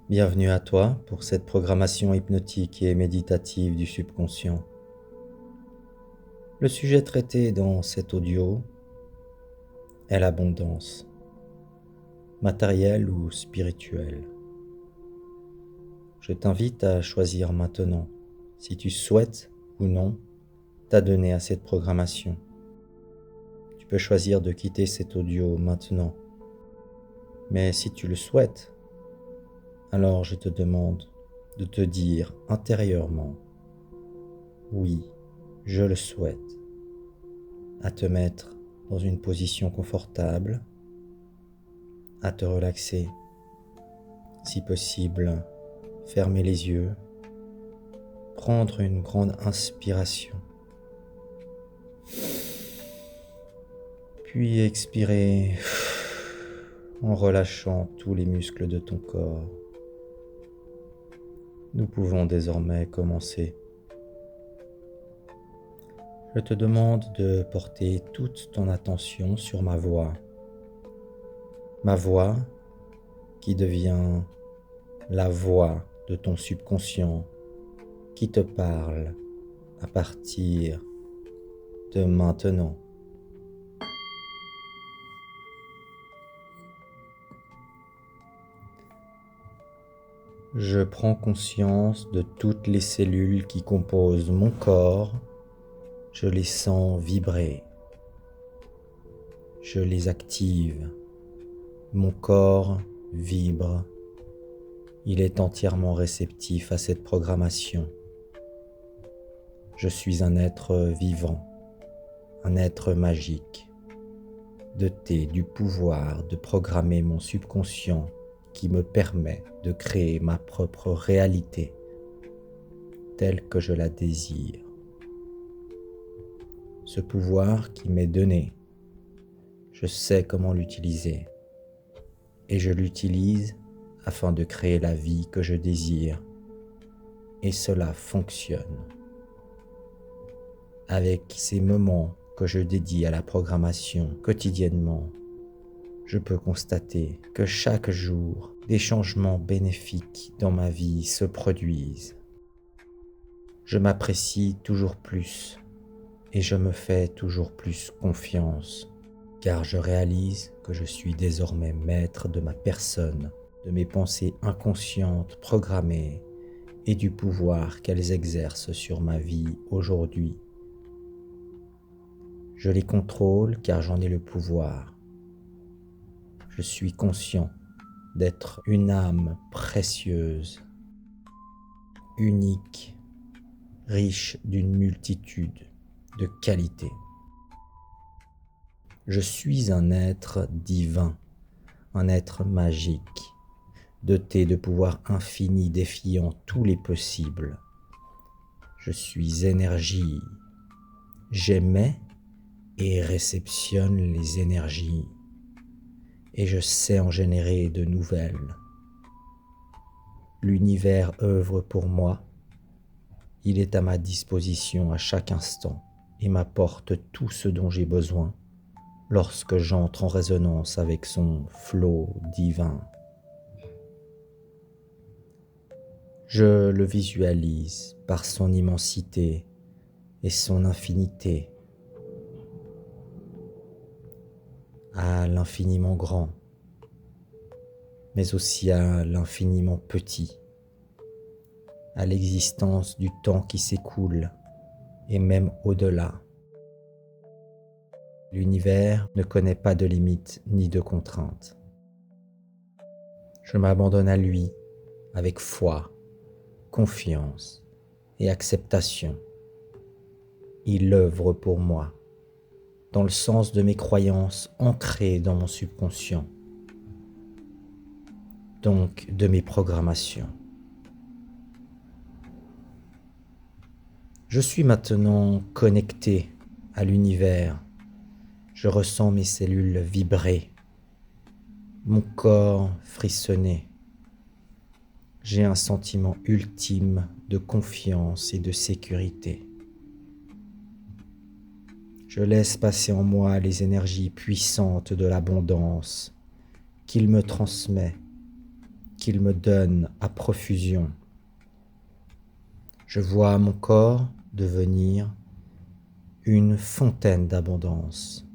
Bienvenue à toi pour cette programmation hypnotique et méditative du subconscient. Le sujet traité dans cet audio est l'abondance, matérielle ou spirituelle. Je t'invite à choisir maintenant si tu souhaites ou non t'adonner à cette programmation. Tu peux choisir de quitter cet audio maintenant, mais si tu le souhaites, alors je te demande de te dire intérieurement « Oui, je le souhaite », à te mettre dans une position confortable, à te relaxer, si possible, fermer les yeux, prendre une grande inspiration, puis expirer en relâchant tous les muscles de ton corps. Nous pouvons désormais commencer. Je te demande de porter toute ton attention sur ma voix qui devient la voix de ton subconscient qui te parle à partir de maintenant. Je prends conscience de toutes les cellules qui composent mon corps. Je les sens vibrer. Je les active. Mon corps vibre. Il est entièrement réceptif à cette programmation. Je suis un être vivant, un être magique, doté du pouvoir de programmer mon subconscient qui me permet de créer ma propre réalité telle que je la désire. Ce pouvoir qui m'est donné, je sais comment l'utiliser et je l'utilise afin de créer la vie que je désire et cela fonctionne. Avec ces moments que je dédie à la programmation quotidiennement, je peux constater que chaque jour, des changements bénéfiques dans ma vie se produisent. Je m'apprécie toujours plus et je me fais toujours plus confiance, car je réalise que je suis désormais maître de ma personne, de mes pensées inconscientes programmées et du pouvoir qu'elles exercent sur ma vie aujourd'hui. Je les contrôle car j'en ai le pouvoir. Je suis conscient d'être une âme précieuse, unique, riche d'une multitude de qualités. Je suis un être divin, un être magique, doté de pouvoirs infinis défiant tous les possibles. Je suis énergie. J'émets et réceptionne les énergies. Et je sais en générer de nouvelles. L'univers œuvre pour moi. Il est à ma disposition à chaque instant et m'apporte tout ce dont j'ai besoin lorsque j'entre en résonance avec son flot divin. Je le visualise par son immensité et son infinité, à l'infiniment grand, mais aussi à l'infiniment petit, à l'existence du temps qui s'écoule et même au-delà. L'univers ne connaît pas de limites ni de contraintes. Je m'abandonne à lui avec foi, confiance et acceptation. Il œuvre pour moi, dans le sens de mes croyances ancrées dans mon subconscient, donc de mes programmations. Je suis maintenant connecté à l'univers. Je ressens mes cellules vibrer, mon corps frissonner. J'ai un sentiment ultime de confiance et de sécurité. Je laisse passer en moi les énergies puissantes de l'abondance qu'il me transmet qu'il me donne à profusion. Je vois mon corps devenir une fontaine d'abondance,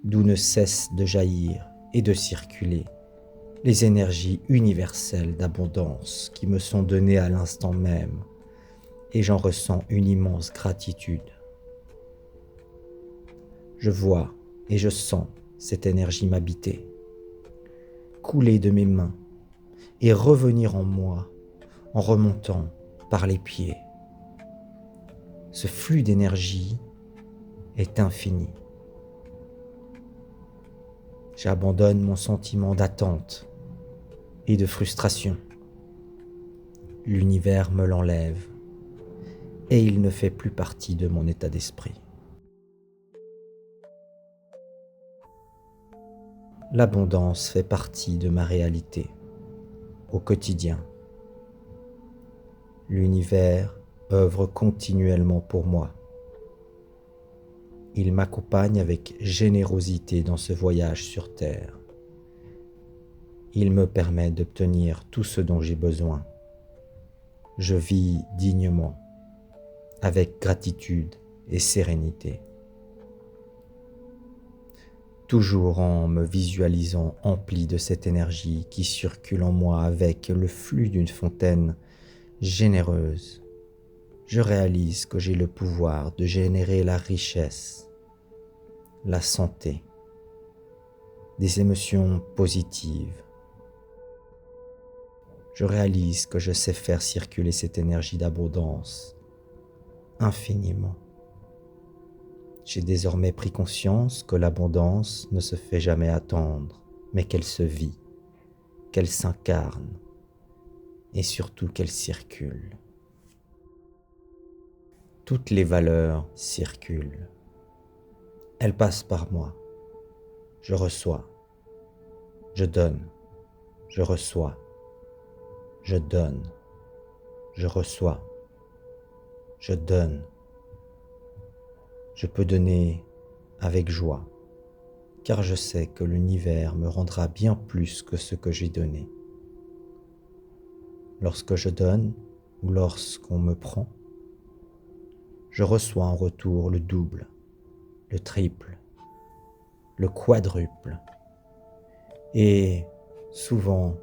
d'où ne cessent de jaillir et de circuler les énergies universelles d'abondance qui me sont données à l'instant même, et j'en ressens une immense gratitude. Je vois et je sens cette énergie m'habiter, couler de mes mains et revenir en moi en remontant par les pieds. Ce flux d'énergie est infini. J'abandonne mon sentiment d'attente et de frustration. L'univers me l'enlève et il ne fait plus partie de mon état d'esprit. L'abondance fait partie de ma réalité au quotidien. L'univers œuvre continuellement pour moi. Il m'accompagne avec générosité dans ce voyage sur Terre. Il me permet d'obtenir tout ce dont j'ai besoin. Je vis dignement, avec gratitude et sérénité. Toujours en me visualisant empli de cette énergie qui circule en moi avec le flux d'une fontaine généreuse, je réalise que j'ai le pouvoir de générer la richesse, la santé, des émotions positives. Je réalise que je sais faire circuler cette énergie d'abondance infiniment. J'ai désormais pris conscience que l'abondance ne se fait jamais attendre, mais qu'elle se vit, qu'elle s'incarne et surtout qu'elle circule. Toutes les valeurs circulent. Elles passent par moi. Je reçois. Je donne. Je reçois. Je donne. Je reçois. Je donne. Je peux donner avec joie, car je sais que l'univers me rendra bien plus que ce que j'ai donné. Lorsque je donne ou lorsqu'on me prend, je reçois en retour le double, le triple, le quadruple et souvent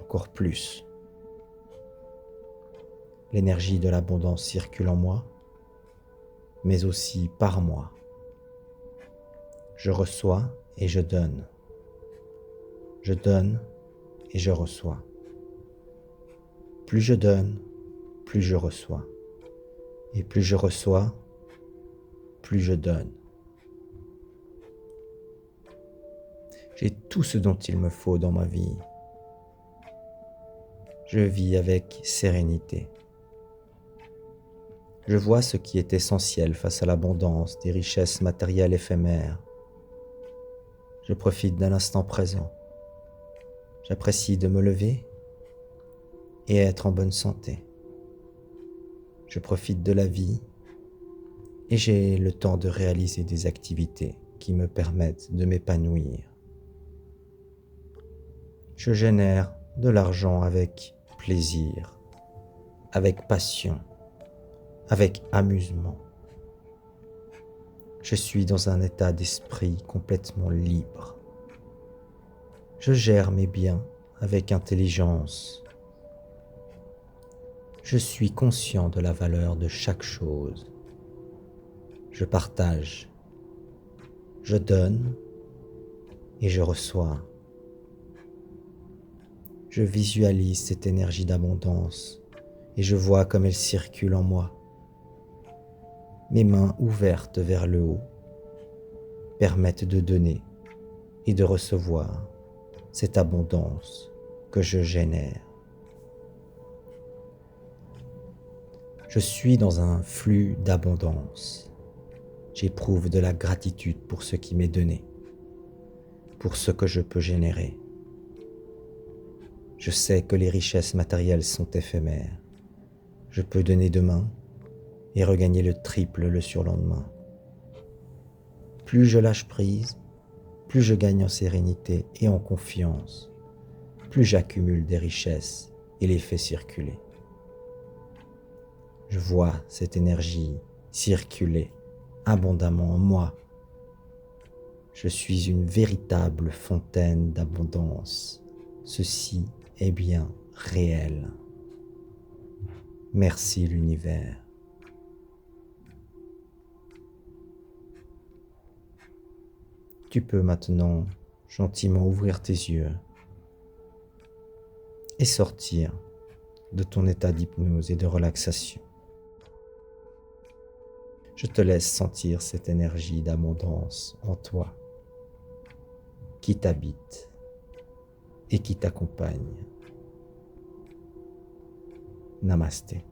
encore plus. L'énergie de l'abondance circule en moi, mais aussi par moi. Je reçois et je donne. Je donne et je reçois. Plus je donne, plus je reçois. Et plus je reçois, plus je donne. J'ai tout ce dont il me faut dans ma vie. Je vis avec sérénité. Je vois ce qui est essentiel face à l'abondance des richesses matérielles éphémères. Je profite de l'instant présent. J'apprécie de me lever et être en bonne santé. Je profite de la vie et j'ai le temps de réaliser des activités qui me permettent de m'épanouir. Je génère de l'argent avec plaisir, avec passion, avec amusement. Je suis dans un état d'esprit complètement libre. Je gère mes biens avec intelligence. Je suis conscient de la valeur de chaque chose. Je partage. Je donne et je reçois. Je visualise cette énergie d'abondance et je vois comme elle circule en moi. Mes mains ouvertes vers le haut permettent de donner et de recevoir cette abondance que je génère. Je suis dans un flux d'abondance. J'éprouve de la gratitude pour ce qui m'est donné, pour ce que je peux générer. Je sais que les richesses matérielles sont éphémères. Je peux donner demain et regagner le triple le surlendemain. Plus je lâche prise, plus je gagne en sérénité et en confiance. plus j'accumule des richesses et les fais circuler. Je vois cette énergie circuler abondamment en moi. Je suis une véritable fontaine d'abondance. Ceci est bien réel. Merci l'univers. Tu peux maintenant gentiment ouvrir tes yeux et sortir de ton état d'hypnose et de relaxation. Je te laisse sentir cette énergie d'abondance en toi qui t'habite et qui t'accompagne. Namasté.